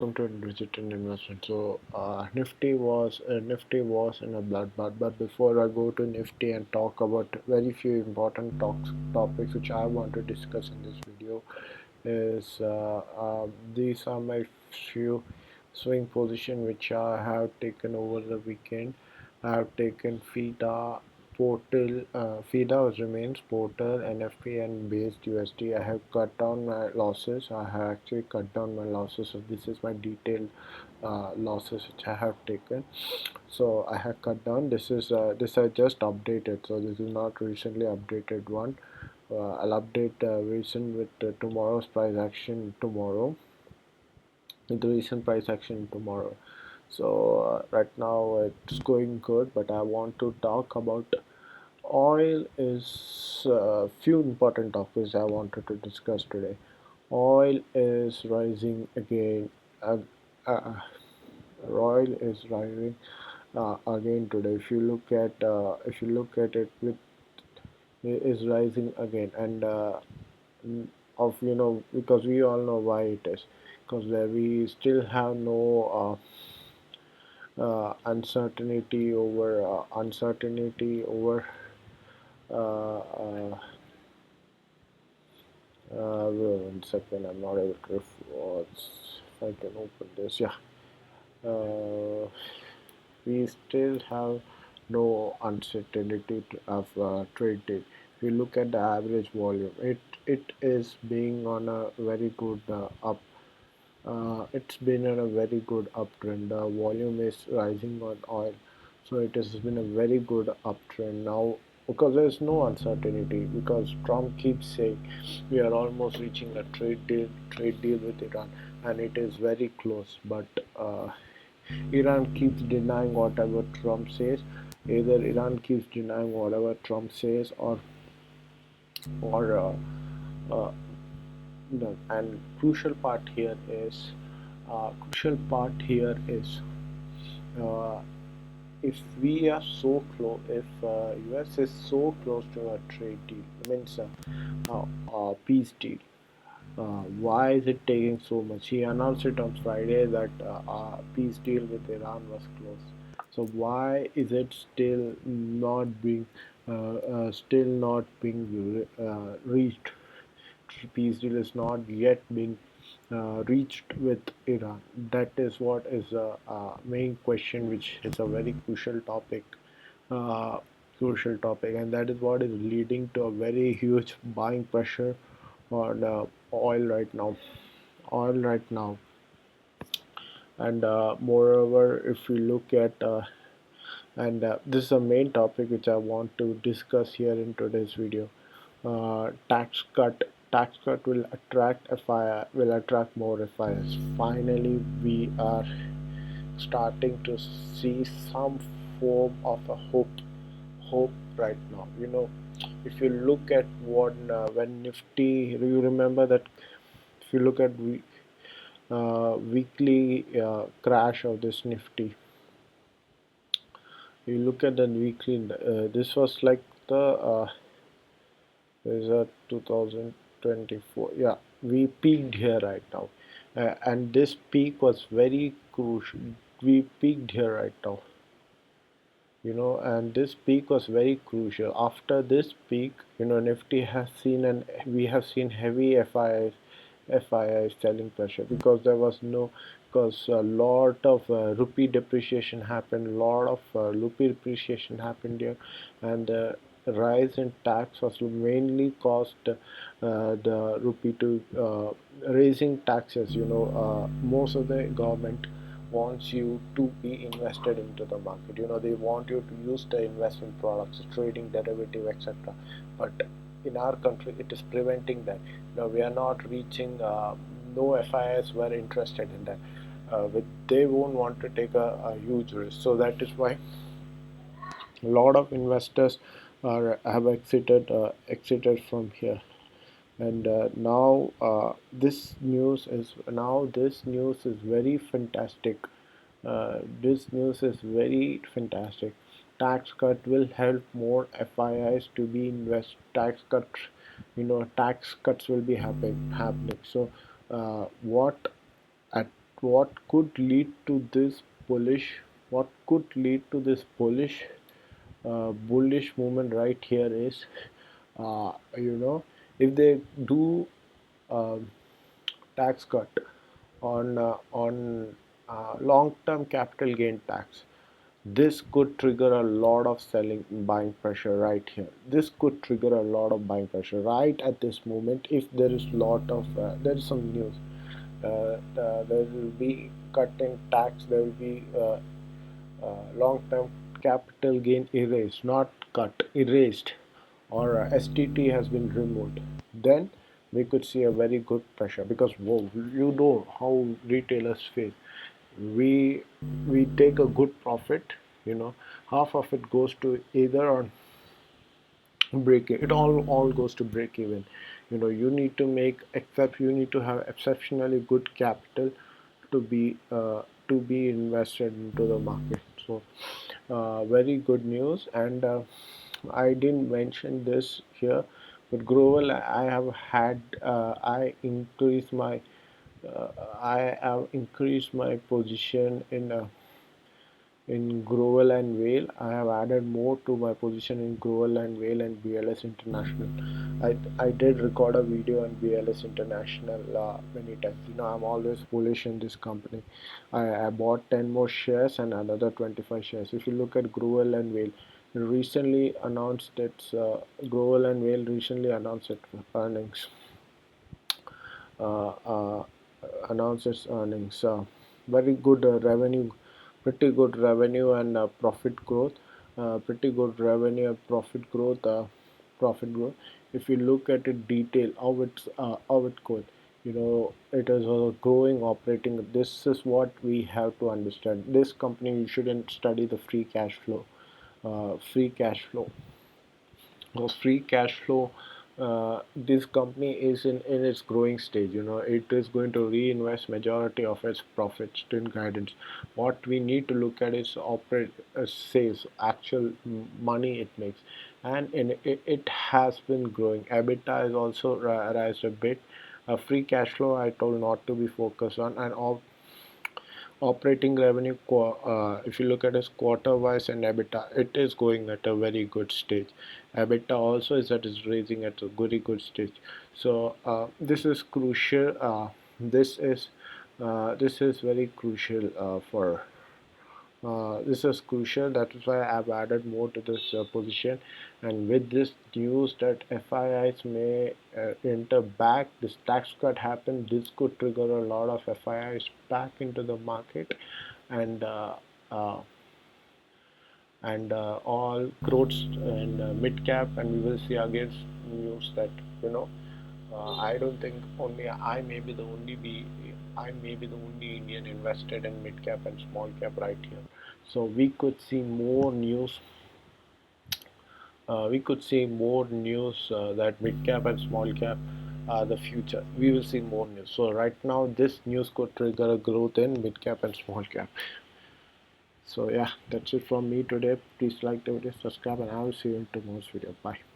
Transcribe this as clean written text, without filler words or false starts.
Welcome to digital investment. Nifty was in a bloodbath. But before I go to Nifty and talk about very few important topics which I want to discuss in this video, is these are my few swing position which I have taken over the weekend. I have taken FIDA, Portal, FIDA remains Portal, NFP and based USD. I have cut down my losses. I have actually cut down my losses. So this is my detailed losses which I have taken. So I have cut down. This I just updated. So this is not recently updated one. I'll update recent with tomorrow's price action tomorrow. With the recent price action tomorrow. So right now it's going good, but I want to talk about oil. Is few important topics I wanted to discuss today. Oil is rising again. Uh, uh, oil is rising again today. If you look at it, with is rising again, and of because we all know why it is, because we still have no uncertainty over uh, 1 second. I'm not able to if I can open this. Yeah, uh, we still have no uncertainty of trade deal. If you look at the average volume, it is being on a very good up. It's been on a very good uptrend. The volume is rising on oil, so it has been a very good uptrend now, because there's no uncertainty, because Trump keeps saying we are almost reaching a trade deal with Iran, and it is very close. But Iran keeps denying whatever Trump says. Either Iran keeps denying whatever Trump says, or no. And crucial part here is, uh, if we are so close, if US is so close to a trade deal, means peace deal. Why is it taking so much? He announced it on Friday that peace deal with Iran was close. So why is it still not being reached? Peace deal is not yet being reached with Iran. That is what is a main question, which is a very uh, crucial topic, and that is what is leading to a very huge buying pressure on oil right now. Oil right now, and moreover, if we look at and this is a main topic which I want to discuss here in today's video. Tax cut will attract more FIs. Finally, we are starting to see some form of a hope right now. If you look at when Nifty, do you remember that? If you look at weekly crash of this Nifty, you look at the weekly. This was like the is a 2024. Yeah, we peaked here right now, and this peak was very crucial. We peaked here right now, and this peak was very crucial. After this peak, Nifty has seen, and we have seen heavy FII selling pressure, because there was no, because a lot of rupee depreciation happened, here, and the rise in tax was mainly caused the rupee to raising taxes. Most of the government wants you to be invested into the market. They want you to use the investment products, trading, derivative, etc. But in our country, it is preventing that. We are not reaching. No FIs were interested in that. They won't want to take a huge risk. So that is why a lot of investors have exited from here. And this news is very fantastic. This news is very fantastic. Tax cut will help more FIIs to be invest. Tax cuts will be happening. So, what at what could lead to this bullish what could lead to this bullish movement right here is, uh, you know if they do tax cut on long-term capital gain tax. This could trigger a lot of selling buying pressure right here. This could trigger a lot of buying pressure right at this moment. If there is there is some news, there will be cut in tax, there will be long-term capital gain erased, not cut, erased, or STT has been removed, then we could see a very good pressure, because whoa, you know how retailers face. We we take a good profit, half of it goes to either on break it all goes to break even. You need to make except you need to have exceptionally good capital to be invested into the market. So very good news. And I didn't mention this here, but Grovel, uh, I have increased my position in Grovel and Whale. I have added more to my position in Grovel and Whale and BLS International. I did record a video on BLS International many times. I'm always bullish in this company. I bought 10 more shares and another 25 shares. If you look at Grovel and Whale, recently announced its Grovel and Whale recently announced its earnings. Uh, uh, Announced its earnings. Very good revenue, pretty good revenue and profit growth. Pretty good revenue and profit growth. Profit growth. If you look at it detail, how it goes. It is a growing operating. This is what we have to understand. This company, you shouldn't study the free cash flow. Free cash flow free cash flow. This company is in its growing stage. It is going to reinvest majority of its profits in guidance. What we need to look at is operate sales, actual money it makes. And it has been growing. EBITDA is also rise a bit. Free cash flow, I told not to be focused on. And all operating revenue, if you look at it quarter wise, and EBITDA, it is going at a very good stage. EBITDA also is raising at a very good stage. So this is crucial. This is very crucial for this is crucial. That is why I've added more to this position. And with this news that FIIs may enter back, this tax cut happened, this could trigger a lot of FIIs back into the market. And uh, all growth and mid cap, and we will see again news that I don't think only I may be the only Indian invested in mid cap and small cap right here. So we could see more news. That mid cap and small cap are the future. We will see more news. So right now, this news could trigger a growth in mid cap and small cap. So yeah, that's it from me today. Please like the video, subscribe, and I will see you in tomorrow's video. Bye.